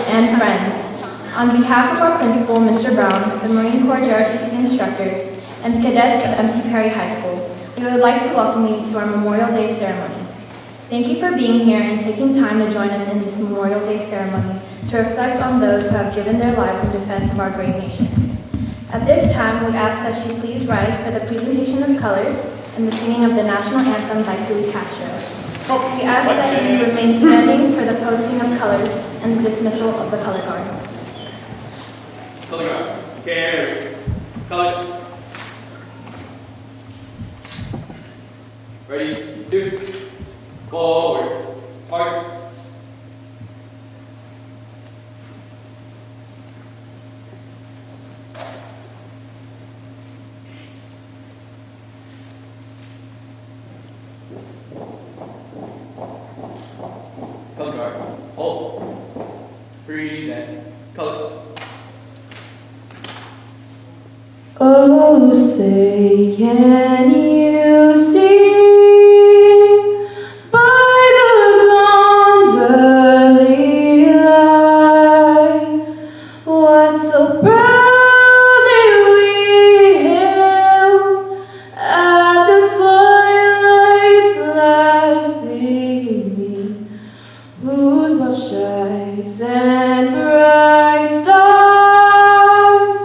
and friends. On behalf of our principal, Mr. Brown, the Marine Corps JROTC instructors, and the cadets of MC Perry High School, we would like to welcome you to our Memorial Day ceremony. Thank you for being here and taking time to join us in this Memorial Day ceremony to reflect on those who have given their lives in defense of our great nation. At this time, we ask that you please rise for the presentation of colors and the singing of the national anthem by Fidel Castro. We ask that you remain standing for the posting of colors and the dismissal of the color guard. Color guard. Carry. Colors. Ready, 2, forward, march. Color guard, hold, breathe and colors. Oh, say, can you see by the dawn's early light what so proudly we hailed at the twilight's last gleaming, whose broad stripes and bright stars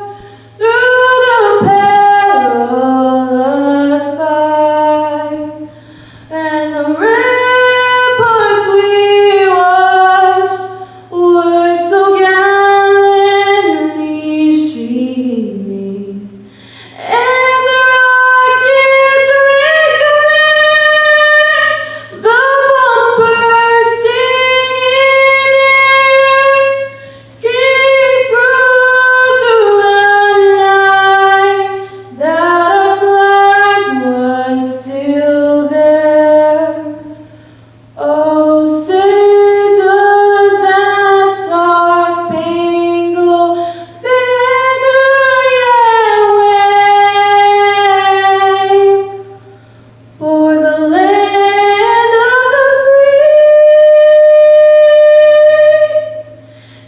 through the perilous fight, and the ramparts we watched were so gallantly streaming, and the rockets rippling, the bombs bursting in air, came through the night that our flag was still there. Oh, say does that star-spangled banner yet wave for the land of the free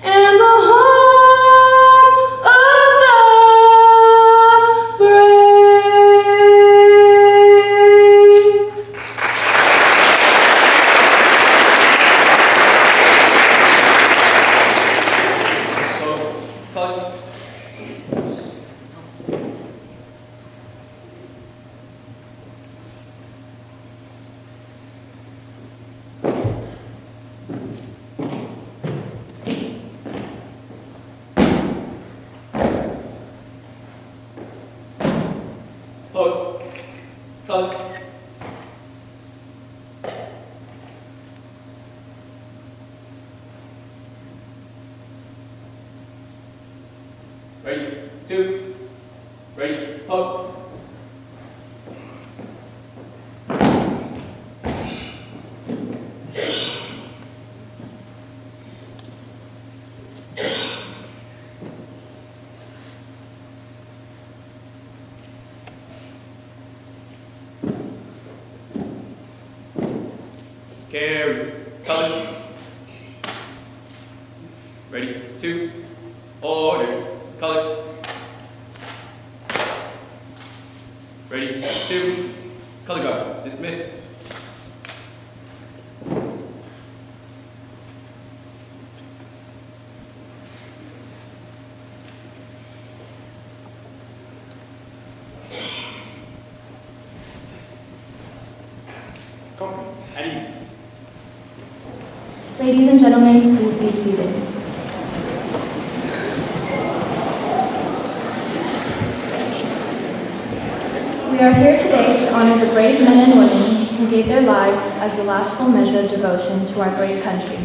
and the home of the brave? So, colors. Close. Colors. Ready, 2, ready, pose. Carry, colors. Ready, 2, order, colors. Ready, 2, color guard, dismiss. Company, at ease. Ladies and gentlemen, please be seated. We are here today to honor the brave men and women who gave their lives as the last full measure of devotion to our great country.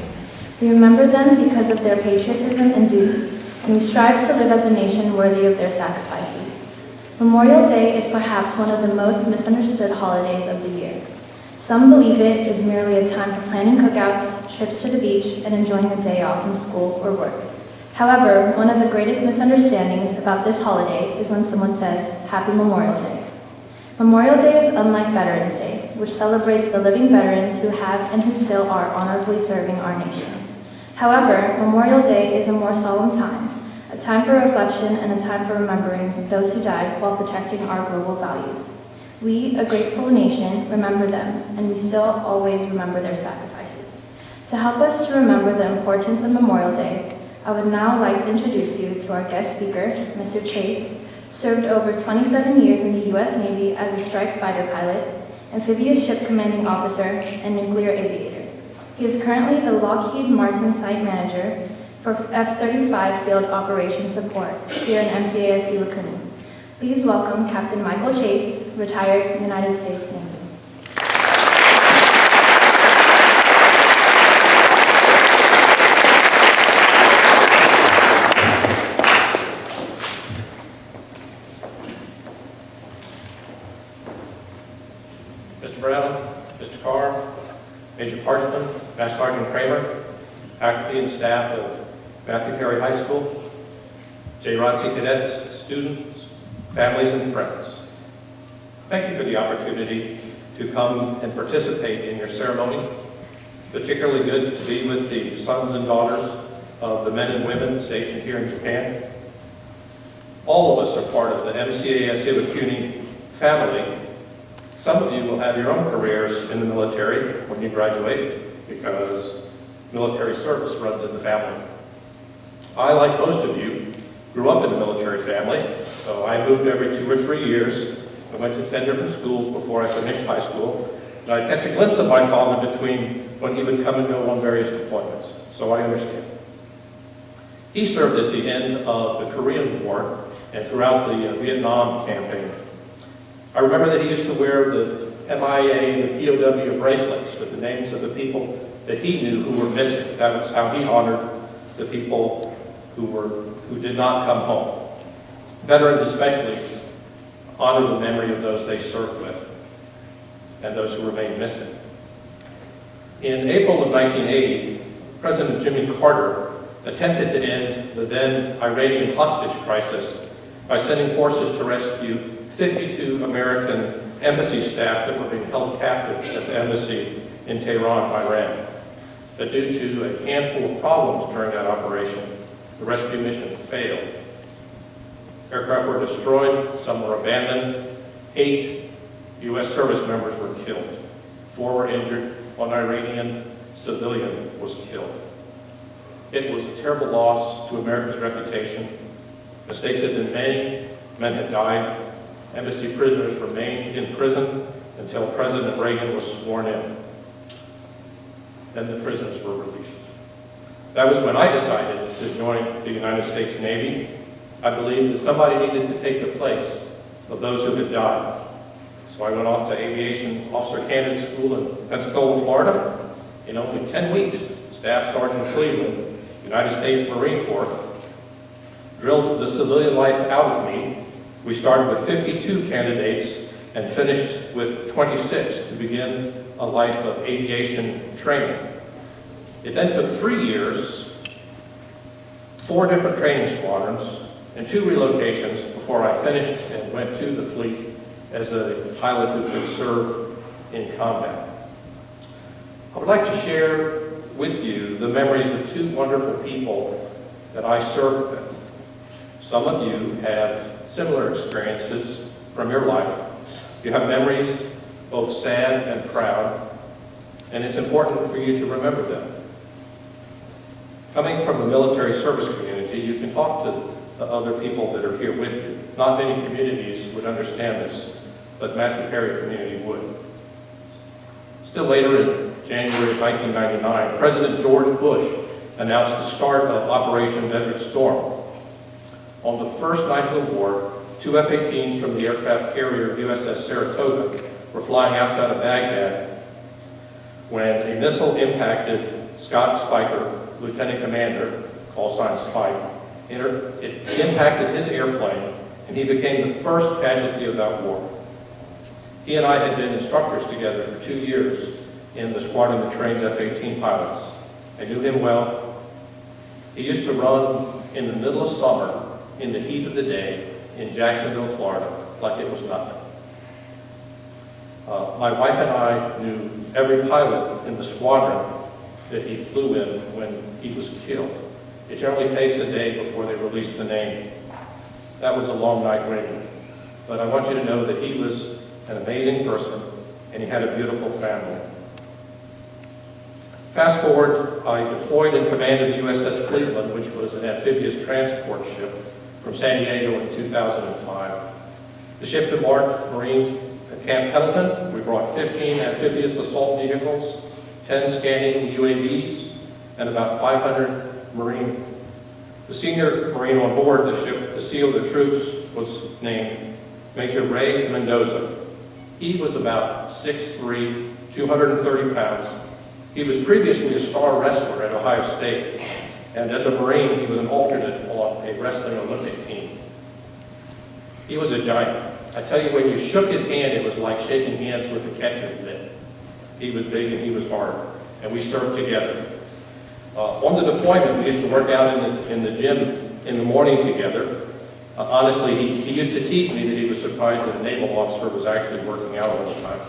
We remember them because of their patriotism and duty, and we strive to live as a nation worthy of their sacrifices. Memorial Day is perhaps one of the most misunderstood holidays of the year. Some believe it is merely a time for planning cookouts, trips to the beach, and enjoying the day off from school or work. However, one of the greatest misunderstandings about this holiday is when someone says, Happy Memorial Day. Memorial Day is unlike Veterans Day, which celebrates the living veterans who have and who still are honorably serving our nation. However, Memorial Day is a more solemn time, a time for reflection and a time for remembering those who died while protecting our global values. We, a grateful nation, remember them, and we still always remember their sacrifices. To help us to remember the importance of Memorial Day, I would now like to introduce you to our guest speaker, Mr. Chase, served over 27 years in the U.S. Navy as a strike fighter pilot, amphibious ship commanding officer, and nuclear aviator. He is currently the Lockheed Martin site manager for F-35 Field Operations Support here in MCAS Iwakuni. Please welcome Captain Michael Chase, retired United States Navy. Mr. Brown, Mr. Carr, Major Parchman, Master Sergeant Kramer, faculty and staff of Matthew Perry High School, JROTC cadets, students, families, and friends. Thank you for the opportunity to come and participate in your ceremony. It's particularly good to be with the sons and daughters of the men and women stationed here in Japan. All of us are part of the MCAS Iwakuni family. Some of you will have your own careers in the military when you graduate because military service runs in the family. I, like most of you, grew up in a military family, so I moved every 2 or 3 years. I went to 10 different schools before I finished high school, and I'd catch a glimpse of my father between when he would come and go on various deployments, so I understand. He served at the end of the Korean War and throughout the Vietnam campaign. I remember that he used to wear the MIA and the POW bracelets with the names of the people that he knew who were missing. That was how he honored the people who did not come home. Veterans especially honor the memory of those they served with and those who remain missing. In April of 1980, President Jimmy Carter attempted to end the then Iranian hostage crisis by sending forces to rescue 52 American embassy staff that were being held captive at the embassy in Tehran, Iran. But due to a handful of problems during that operation, the rescue mission failed. Aircraft were destroyed, some were abandoned, 8 U.S. service members were killed, 4 were injured, 1 Iranian civilian was killed. It was a terrible loss to America's reputation. Mistakes had been made, men had died, embassy prisoners remained in prison until President Reagan was sworn in. Then the prisoners were released. That was when I decided to join the United States Navy. I believed that somebody needed to take the place of those who had died. So I went off to Aviation Officer Candidate School in Pensacola, Florida. In only 10 weeks, Staff Sergeant Cleveland, United States Marine Corps, drilled the civilian life out of me. We started with 52 candidates and finished with 26 to begin a life of aviation training. It then took 3 years, 4 different training squadrons, and 2 relocations before I finished and went to the fleet as a pilot who could serve in combat. I would like to share with you the memories of 2 wonderful people that I served with. Some of you have similar experiences from your life. You have memories both sad and proud, and it's important for you to remember them. Coming from the military service community, you can talk to the other people that are here with you. Not many communities would understand this, but Matthew Perry community would. Still later in January of 1999, President George Bush announced the start of Operation Desert Storm. On the first night of the war, 2 F-18s from the aircraft carrier USS Saratoga were flying outside of Baghdad when a missile impacted Scott Spiker, Lieutenant Commander, call sign Spike. It impacted his airplane, and he became the first casualty of that war. He and I had been instructors together for 2 years in the squadron that trains F-18 pilots. I knew him well. He used to run in the middle of summer, in the heat of the day, in Jacksonville, Florida, like it was nothing. My wife and I knew every pilot in the squadron that he flew in when he was killed. It generally takes a day before they release the name. That was a long night waiting. But I want you to know that he was an amazing person, and he had a beautiful family. Fast forward, I deployed in command of the USS Cleveland, which was an amphibious transport ship from San Diego in 2005. The ship embarked Marines at Camp Pendleton. We brought 15 amphibious assault vehicles, 10 scanning UAVs, and about 500 Marine. The senior Marine on board the ship, the SEAL of the troops, was named Major Ray Mendoza. He was about 6'3", 230 pounds. He was previously a star wrestler at Ohio State, and as a Marine, he was an alternate on a wrestling Olympic team. He was a giant. I tell you, when you shook his hand, it was like shaking hands with a catcher's mitt. He was big and he was hard, and we served together. On the deployment, we used to work out in the gym in the morning together. Honestly, he used to tease me that he was surprised that a naval officer was actually working out all the time.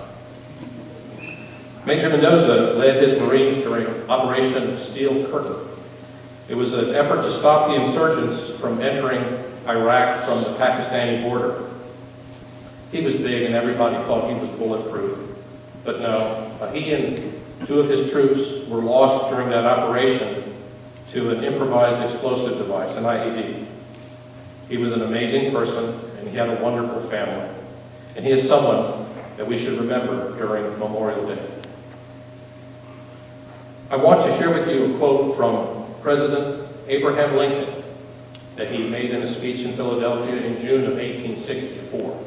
Major Mendoza led his Marines during Operation Steel Curtain. It was an effort to stop the insurgents from entering Iraq from the Pakistani border. He was big and everybody thought he was bulletproof. But no, he and two of his troops were lost during that operation to an improvised explosive device, an IED. He was an amazing person and he had a wonderful family. And he is someone that we should remember during Memorial Day. I want to share with you a quote from President Abraham Lincoln that he made in a speech in Philadelphia in June of 1864.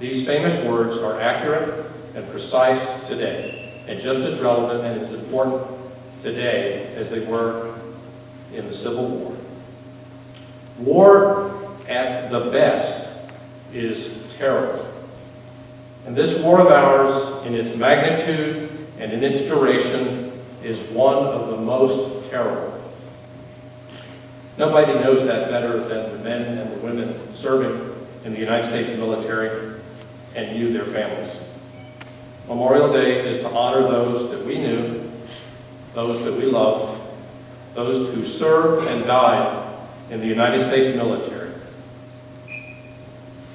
These famous words are accurate and precise today, and just as relevant and as important today as they were in the Civil War. War at the best is terrible. And this war of ours, in its magnitude and in its duration, is one of the most terrible. Nobody knows that better than the men and the women serving in the United States military and you, their families. Memorial Day is to honor those that we knew, those that we loved, those who served and died in the United States military.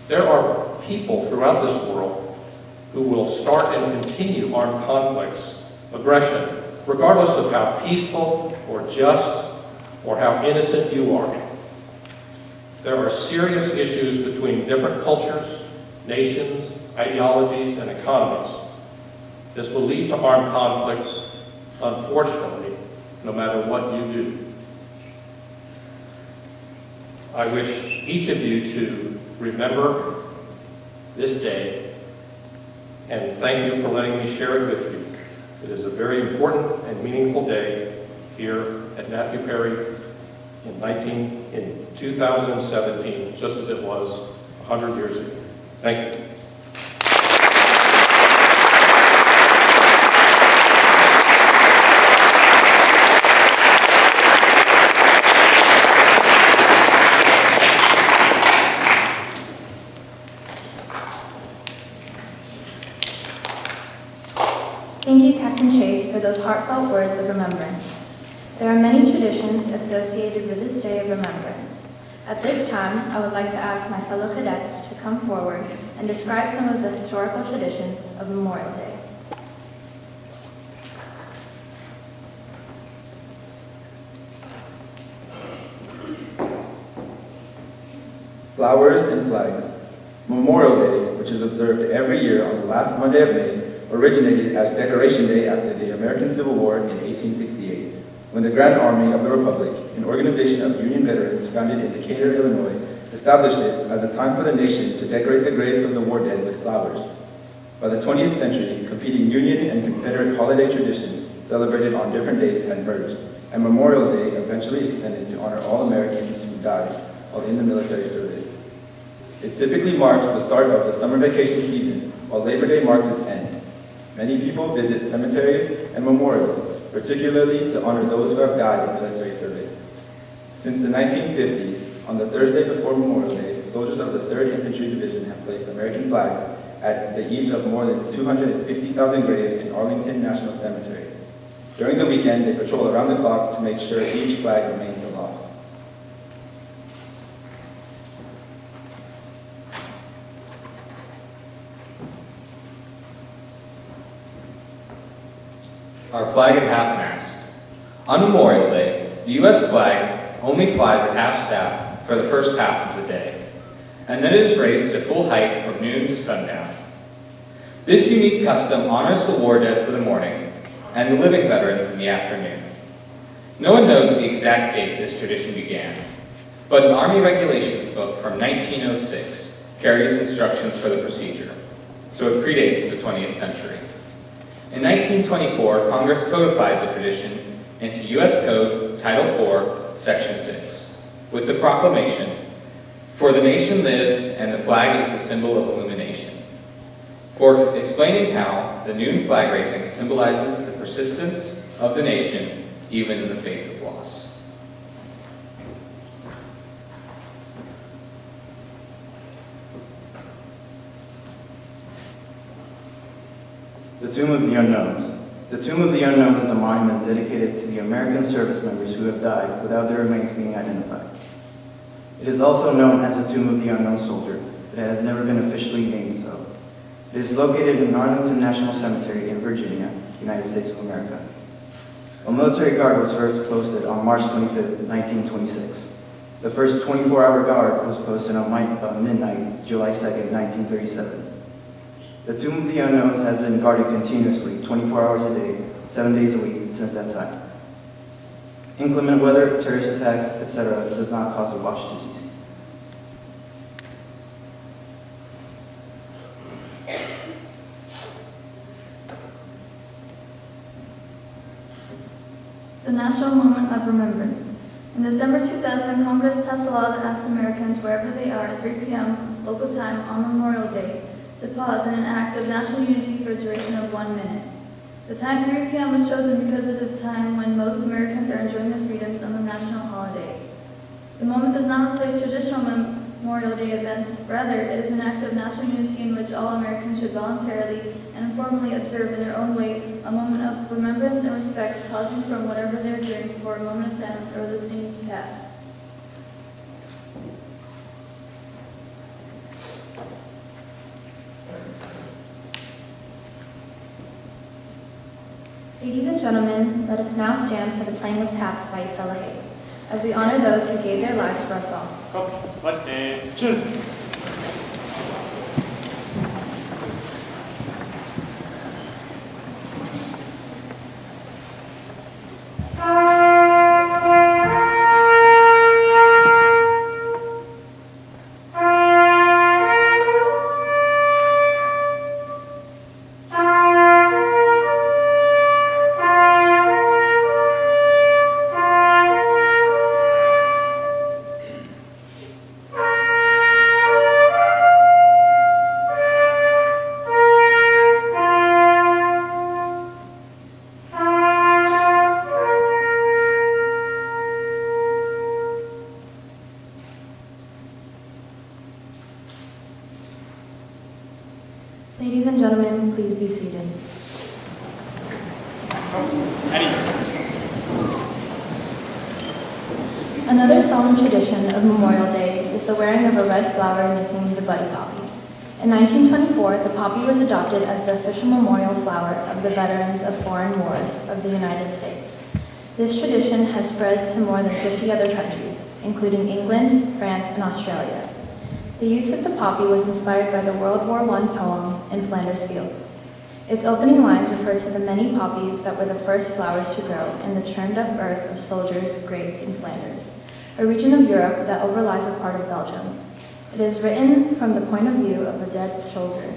There are people throughout this world who will start and continue armed conflicts, aggression, regardless of how peaceful or just or how innocent you are. There are serious issues between different cultures, nations, ideologies, and economies. This will lead to armed conflict, unfortunately, no matter what you do. I wish each of you to remember this day, and thank you for letting me share it with you. It is a very important and meaningful day here at Matthew Perry in 2017, just as it was 100 years ago. Thank you. Thank you, Captain Chase, for those heartfelt words of remembrance. There are many traditions associated with this day of remembrance. At this time, I would like to ask my fellow cadets to come forward and describe some of the historical traditions of Memorial Day. Flowers and flags. Memorial Day, which is observed every year on the last Monday of May, originated as Decoration Day after the American Civil War in 1868, when the Grand Army of the Republic, an organization of Union veterans founded in Decatur, Illinois, established it as a time for the nation to decorate the graves of the war dead with flowers. By the 20th century, competing Union and Confederate holiday traditions celebrated on different days had merged, and Memorial Day eventually extended to honor all Americans who died while in the military service. It typically marks the start of the summer vacation season, while Labor Day marks its end. Many people visit cemeteries and memorials, particularly to honor those who have died in military service. Since the 1950s, on the Thursday before Memorial Day, soldiers of the 3rd Infantry Division have placed American flags at each of more than 260,000 graves in Arlington National Cemetery. During the weekend, they patrol around the clock to make sure each flag remains aloft. Our flag at half-mast. On Memorial Day, the U.S. flag only flies at half-staff for the first half of the day, and then it is raised to full height from noon to sundown. This unique custom honors the war dead for the morning and the living veterans in the afternoon. No one knows the exact date this tradition began, but an Army regulations book from 1906 carries instructions for the procedure, so it predates the 20th century. In 1924, Congress codified the tradition into U.S. Code Title IV, Section 6, with the proclamation, "For the nation lives, and the flag is a symbol of illumination," for explaining how the noon flag raising symbolizes the persistence of the nation even in the face of loss. The Tomb of the Unknowns. The Tomb of the Unknowns is a monument dedicated to the American service members who have died without their remains being identified. It is also known as the Tomb of the Unknown Soldier, but it has never been officially named so. It is located in Arlington National Cemetery in Virginia, United States of America. A military guard was first posted on March 25, 1926. The first 24-hour guard was posted on midnight, July 2, 1937. The Tomb of the Unknowns has been guarded continuously, 24 hours a day, 7 days a week since that time. Inclement weather, terrorist attacks, etc. does not cause a wash disease. The National Moment of Remembrance. In December 2000, Congress passed a law that asks Americans, wherever they are at 3 p.m. local time on Memorial Day, to pause in an act of national unity for a duration of 1 minute. The time 3 p.m. was chosen because it is a time when most Americans are enjoying their freedoms on the national holiday. The moment does not replace traditional Memorial Day events. Rather, it is an act of national unity in which all Americans should voluntarily and informally observe in their own way a moment of remembrance and respect, pausing from whatever they're doing for a moment of silence or listening to taps. Ladies and gentlemen, let us now stand for the playing of taps by Isela Hayes, as we honor those who gave their lives for us all. Attention. Ladies and gentlemen, please be seated. Another solemn tradition of Memorial Day is the wearing of a red flower nicknamed the Buddy Poppy. In 1924, the poppy was adopted as the official memorial flower of the veterans of foreign wars of the United States. This tradition has spread to more than 50 other countries, including England, France, and Australia. The use of the poppy was inspired by the World War I poem In Flanders Fields. Its opening lines refer to the many poppies that were the first flowers to grow in the churned-up earth of soldiers' graves in Flanders, a region of Europe that overlies a part of Belgium. It is written from the point of view of a dead soldier,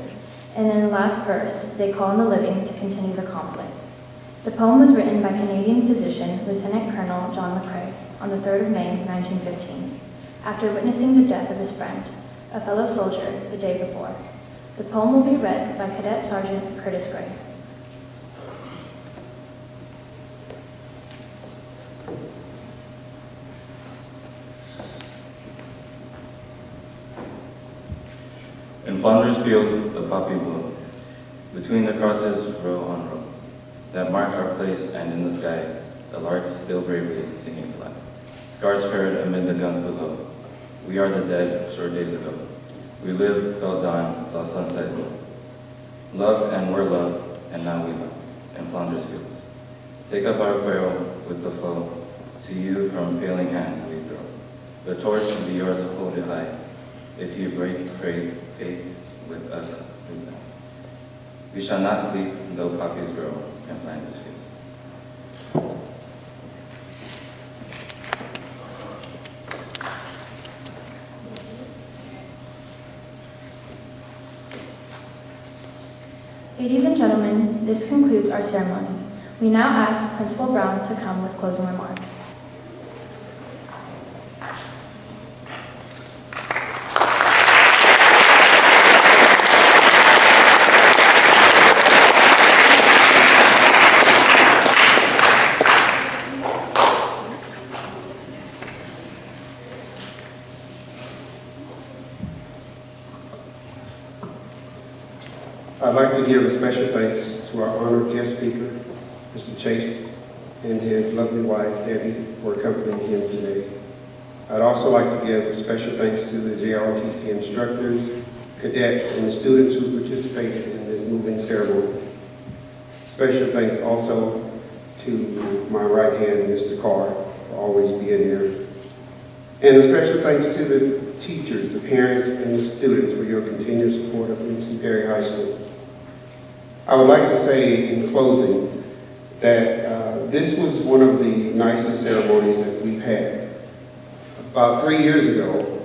and in the last verse, they call on the living to continue the conflict. The poem was written by Canadian physician Lieutenant Colonel John McCrae on the 3rd of May, 1915, after witnessing the death of his friend, a fellow soldier, the day before. The poem will be read by Cadet Sergeant Curtis Gray. In Flanders fields the poppy bloom, between the crosses row on row. that mark our place, and in the sky, the larks still bravely singing fly. Scars heard amid the guns below. We are the dead, short days ago. We lived, felt dawn, saw sunset glow. Loved and were loved, and now we love, in Flanders fields. Take up our quarrel with the foe, to you from failing hands we throw. The torch will be yours, hold it high. If you break faith with us, we shall not sleep, though poppies grow in Flanders fields. Ladies and gentlemen, this concludes our ceremony. We now ask Principal Brown to come with closing remarks. I'd like to give a special thanks to our honored guest speaker, Mr. Chase, and his lovely wife, Debbie, for accompanying him today. I'd also like to give a special thanks to the JROTC instructors, cadets, and the students who participated in this moving ceremony. Special thanks also to my right hand, Mr. Carr, for always being here. And a special thanks to the teachers, the parents, and the students for your continued support of MC Perry High School. I would like to say in closing that this was one of the nicest ceremonies that we've had. About 3 years ago,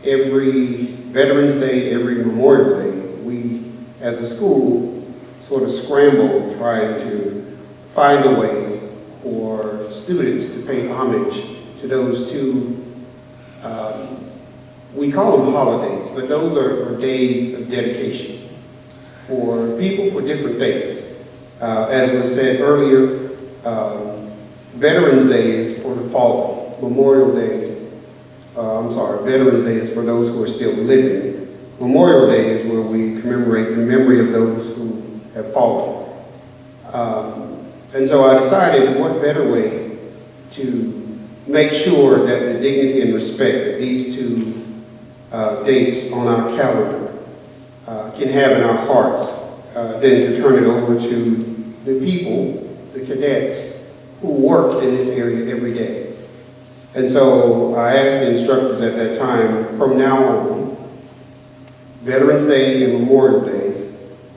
every Veterans Day, every Memorial Day, we as a school sort of scrambled trying to find a way for students to pay homage to those two, we call them holidays, but those are days of dedication for people for different things. As was said earlier, Veterans Day is for the fallen. Memorial Day, Veterans Day is for those who are still living. Memorial Day is where we commemorate the memory of those who have fallen. And so I decided what better way to make sure that the dignity and respect that these two dates on our calendar can have in our hearts than to turn it over to the people, the cadets, who work in this area every day. And so I asked the instructors at that time, from now on, Veterans Day and Memorial Day,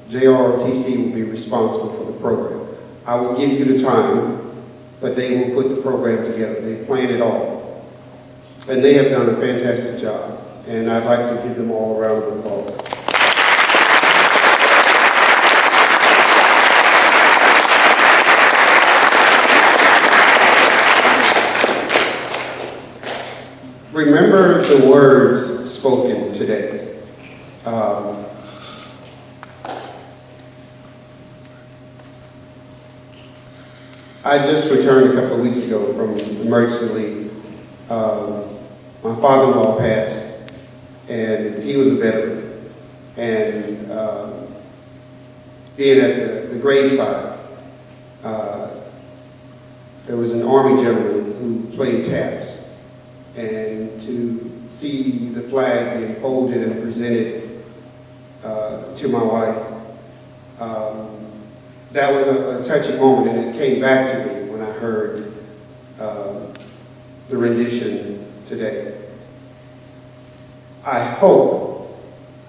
JROTC will be responsible for the program. I will give you the time, but they will put the program together. They plan it all. And they have done a fantastic job. And I'd like to give them all a round of applause. Remember the words spoken today. I just returned a couple of weeks ago from emergency leave. My father-in-law passed, and he was a veteran. And being at the graveside, there was an Army gentleman who played taps. And to see the flag being folded and presented to my wife, that was a touching moment, and it came back to me when I heard the rendition today. I hope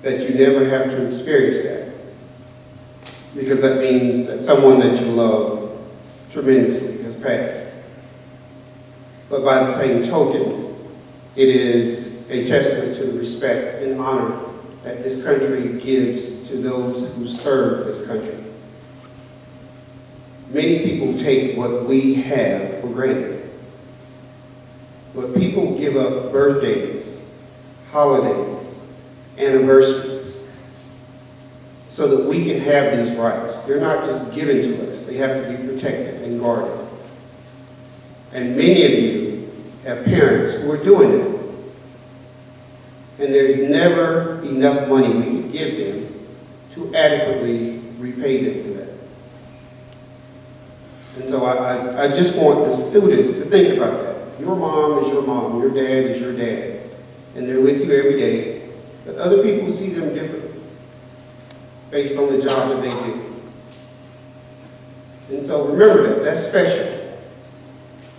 that you never have to experience that, because that means that someone that you love tremendously has passed. But by the same token, it is a testament to the respect and honor that this country gives to those who serve this country. Many people take what we have for granted. But people give up birthdays, holidays, anniversaries, so that we can have these rights. They're not just given to us. They have to be protected and guarded. And many of you have parents who are doing that. And there's never enough money we can give them to adequately repay them for that. And so I just want the students to think about that. Your mom is your mom, your dad is your dad, and they're with you every day. But other people see them differently based on the job that they do. And so remember that, that's special.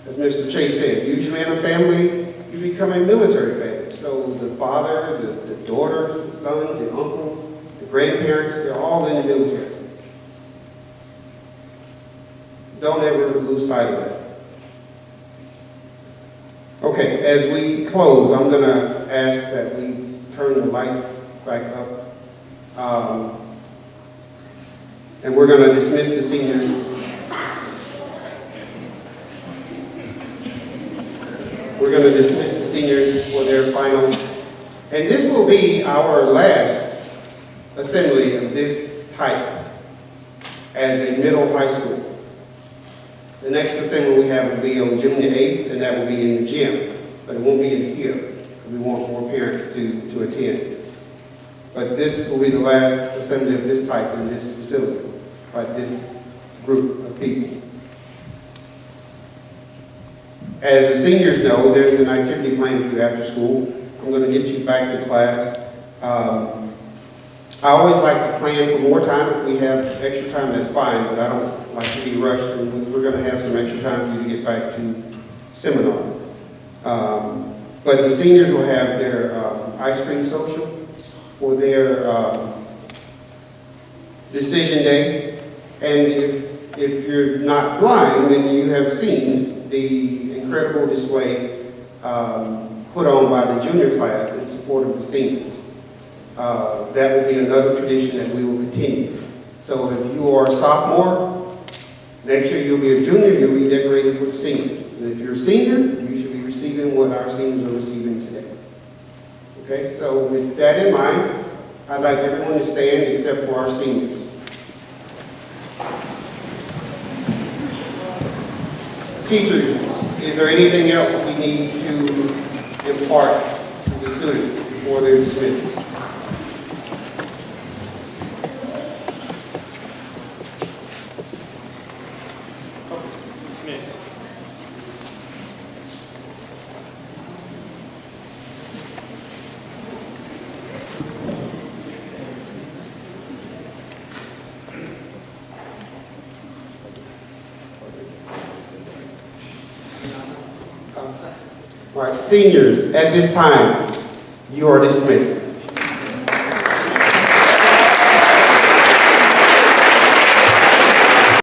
As Mr. Chase said, usually in a family, you become a military family. So the father, the daughters, the sons, the uncles, the grandparents, they're all in the military. Don't ever lose sight of that. Okay, as we close, I'm going to ask that we turn the lights back up. And we're going to dismiss the seniors. We're going to dismiss the seniors for their final. And this will be our last assembly of this type as a middle high school. The next assembly we have will be on June the 8th, and that will be in the gym. But it won't be in here. We want more parents to attend. But this will be the last assembly of this type in this facility by this group of people. As the seniors know, there's an activity planned for you after school. I'm going to get you back to class. I always like to plan for more time. If we have extra time, that's fine, but I don't like to be rushed, and we're going to have some extra time for you to get back to seminar. But the seniors will have their ice cream social for their decision day. And if you're not blind, then you have seen the incredible display put on by the junior class in support of the seniors. That will be another tradition that we will continue. So if you are a sophomore, next year you'll be a junior, you'll be decorated with seniors. And if you're a senior, you should be receiving what our seniors are receiving today. Okay, so with that in mind, I'd like everyone to stand except for our seniors. Teachers, is there anything else we need to impart to the students before they're dismissed? All right, seniors, at this time, you are dismissed.